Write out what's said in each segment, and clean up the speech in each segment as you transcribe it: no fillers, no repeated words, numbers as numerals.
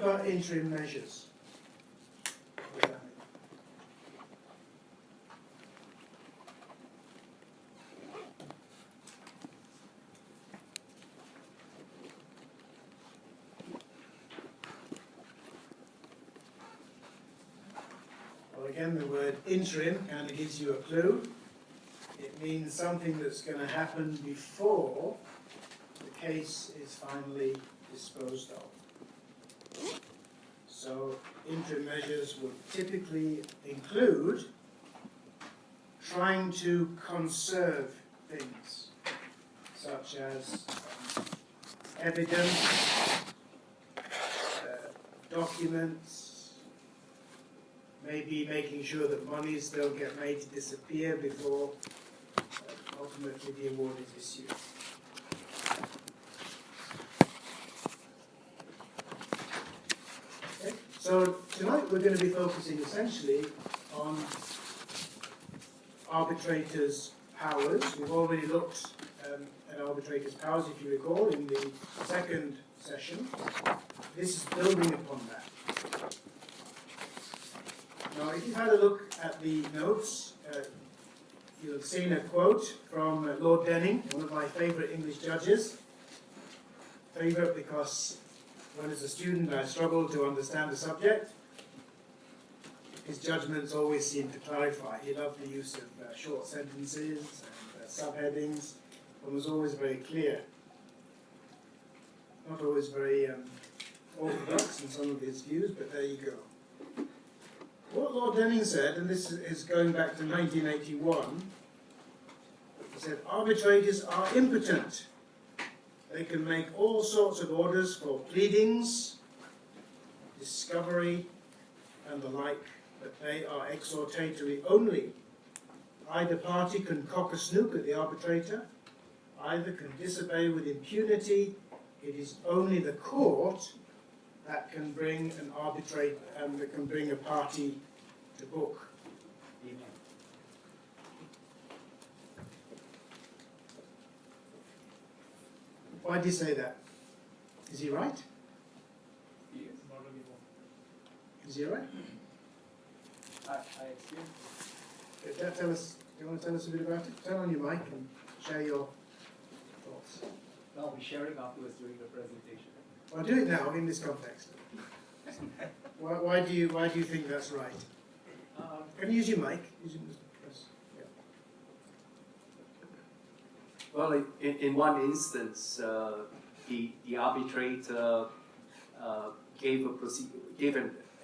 about interim measures? What does that mean? Well, again, the word interim kind of gives you a clue. It means something that's going to happen before the case is finally disposed of. So interim measures would typically include trying to conserve things, such as evidence, documents, maybe making sure that monies don't get made to disappear before ultimately the award is issued. Okay. So tonight we're going to be focusing essentially on arbitrators' powers. We've already looked at arbitrators' powers, if you recall, in the second session. This is building upon that. Now, if you've had a look at the notes, you'll have seen a quote from Lord Denning, one of my favourite English judges. Favourite because when as a student I struggled to understand the subject. His judgments always seemed to clarify. He loved the use of short sentences and subheadings, and was always very clear. Not always very orthodox in some of his views, but there you go. What Lord Denning said, and this is going back to 1981, he said, arbitrators are impotent. They can make all sorts of orders for pleadings, discovery, and the like, but they are exhortatory only. Either party can cock a snook at the arbitrator, either can disobey with impunity. It is only the court that can bring an arbitrator and that can bring a party to book. Amen. Why did he say that? Is he right? Yes. Not anymore. Is he right? I experienced Tell us, do you want to tell us a bit about it? Turn on your mic and share your thoughts. I'll be sharing afterwards during the presentation. Well, do it now in this context. Why do you think that's right? Can you use your mic? Use your press. Yeah. Well, in one instance, the arbitrator gave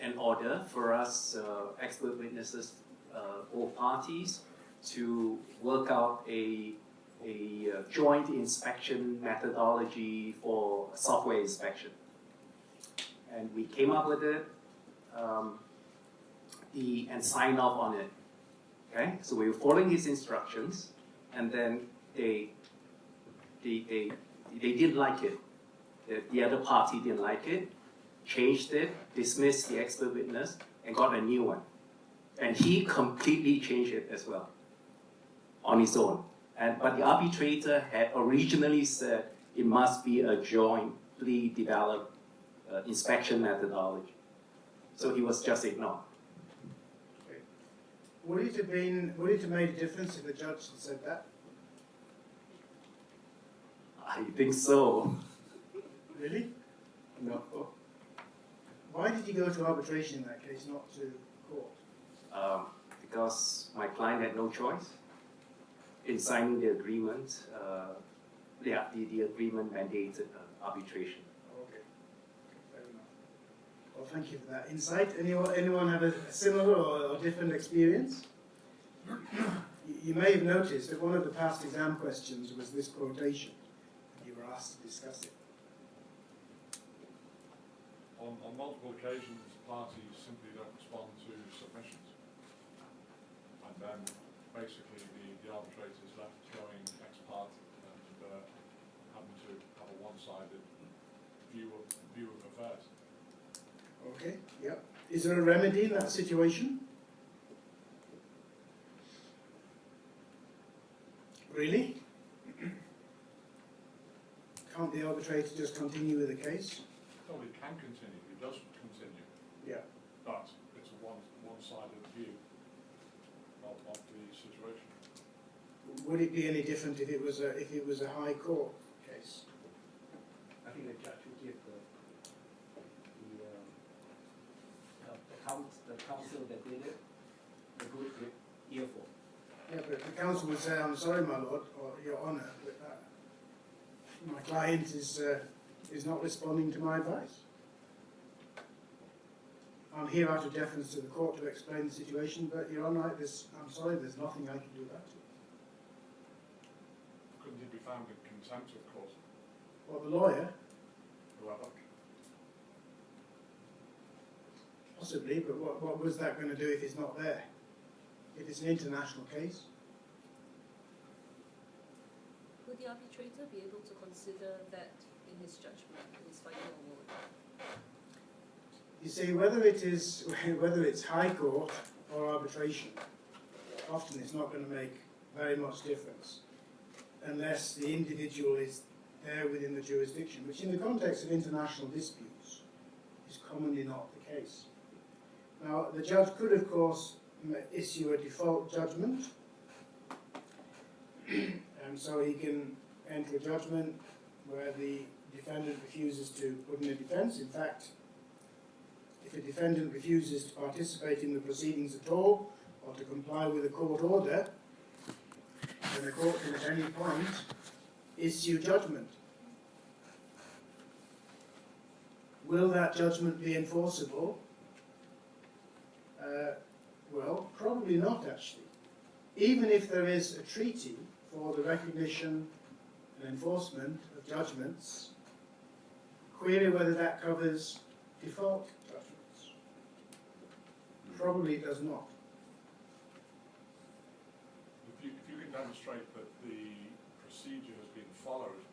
an order for us expert witnesses, all parties, to work out a joint inspection methodology for software inspection. And we came up with it and signed off on it. Okay, so we were following his instructions, and then they didn't like it. The other party didn't like it, changed it, dismissed the expert witness, and got a new one. And he completely changed it as well, on his own. But the arbitrator had originally said it must be a jointly developed inspection methodology. So he was just ignored. Okay. Would it have made a difference if the judge had said that? I think so. Really? No. Why did you go to arbitration in that case, not to court? Because my client had no choice in signing the agreement. The agreement mandated arbitration. Okay, fair enough. Well, thank you for that insight. Anyone have a similar or different experience? You may have noticed that one of the past exam questions was this quotation, and you were asked to discuss it. On multiple occasions, parties simply don't respond to submissions. And then basically the arbitrator is left going ex parte and having to have a one-sided view of affairs. Okay, yep. Is there a remedy in that situation? Really? Can't the arbitrator just continue with the case? Well, it can continue. It does Yeah. But it's a one-sided view of the situation. Would it be any different if it was a High Court case? I think the judge will give the counsel that did it a good earful. Yeah, but the counsel would say, "I'm sorry, my lord, or Your Honour, but my client is not responding to my advice. I'm here out of deference to the court to explain the situation, but Your Honour, I'm sorry, there's nothing I can do about it." Couldn't he be found in contempt of court? Well, the lawyer, Whoever. possibly, but what was that going to do if he's not there? If it's an international case? Would the arbitrator be able to consider that in his judgment, in his final award? You see, whether it's High Court or arbitration, often it's not going to make very much difference unless the individual is there within the jurisdiction, which in the context of international disputes is commonly not the case. Now, the judge could, of course, issue a default judgment, and so he can enter a judgment where the defendant refuses to put in a defence. In fact, if a defendant refuses to participate in the proceedings at all, or to comply with a court order, then the court can at any point issue judgment. Will that judgment be enforceable? Well, probably not actually. Even if there is a treaty for the recognition and enforcement of judgments, query whether that covers default judgments. Probably does not. If you can demonstrate that the procedure has been followed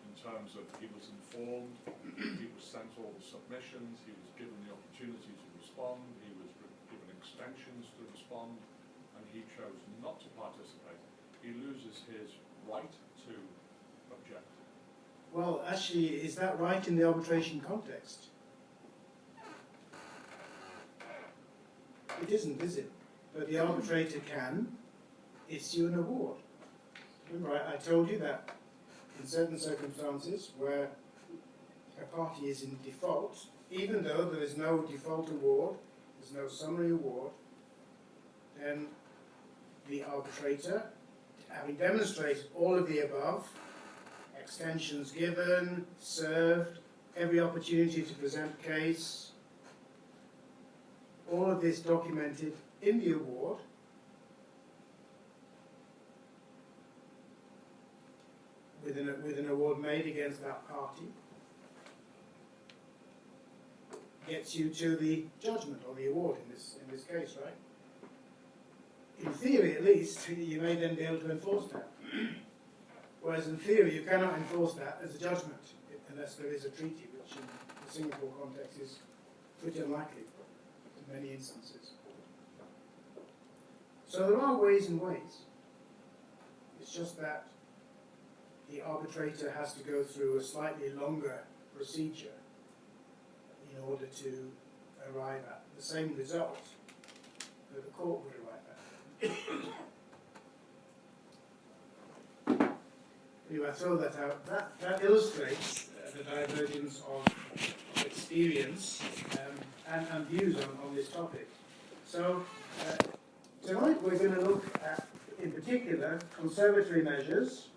in terms of he was informed, he was sent all the submissions, he was given the opportunity to respond, he was given extensions to respond, and he chose not to participate, he loses his right to object. Well, actually, is that right in the arbitration context? It isn't, is it? But the arbitrator can issue an award. Remember, I told you that in certain circumstances where a party is in default, even though there is no default award, there's no summary award, then the arbitrator, having demonstrated all of the above, extensions given, served, every opportunity to present case, all of this documented in the award, with an award made against that party, gets you to the judgment or the award in this case, right? In theory, at least, you may then be able to enforce that. Whereas in theory, you cannot enforce that as a judgment unless there is a treaty, which in the Singapore context is pretty unlikely in many instances. So there are ways and ways. It's just that the arbitrator has to go through a slightly longer procedure in order to arrive at the same result that the court would arrive at. Anyway, I throw that out. That illustrates the divergence of experience and views on this topic. So tonight we're going to look at, in particular, conservatory measures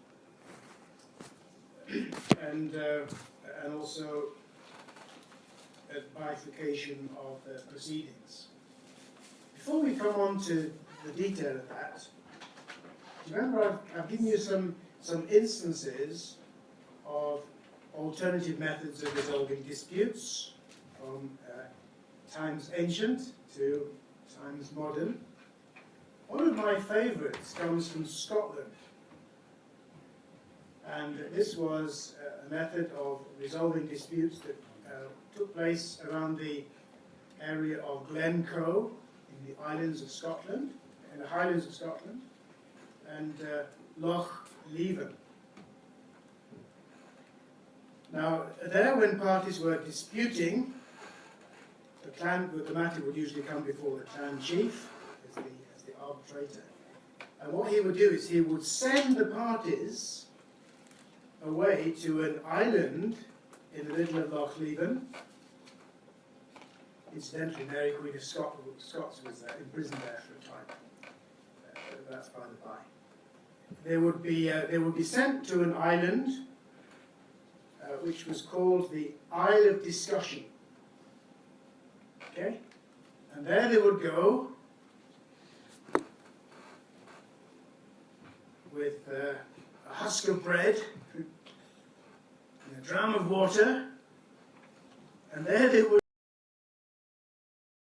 and also a bifurcation of the proceedings. Before we come on to the detail of that, do you remember I've given you some instances of alternative methods of resolving disputes from times ancient to times modern. One of my favourites comes from Scotland, and this was a method of resolving disputes that took place around the area of Glencoe in the islands of Scotland, in the Highlands of Scotland, and Loch Leven. Now, there when parties were disputing the the matter would usually come before the clan chief as the arbitrator. And what he would do is he would send the parties away to an island in the middle of Loch Leven. Incidentally, Mary Queen of Scots was imprisoned there for a time. That's by the by. They would be sent to an island which was called the Isle of Discussion. Okay? And there they would go with a husk of bread and a dram of water, and there they would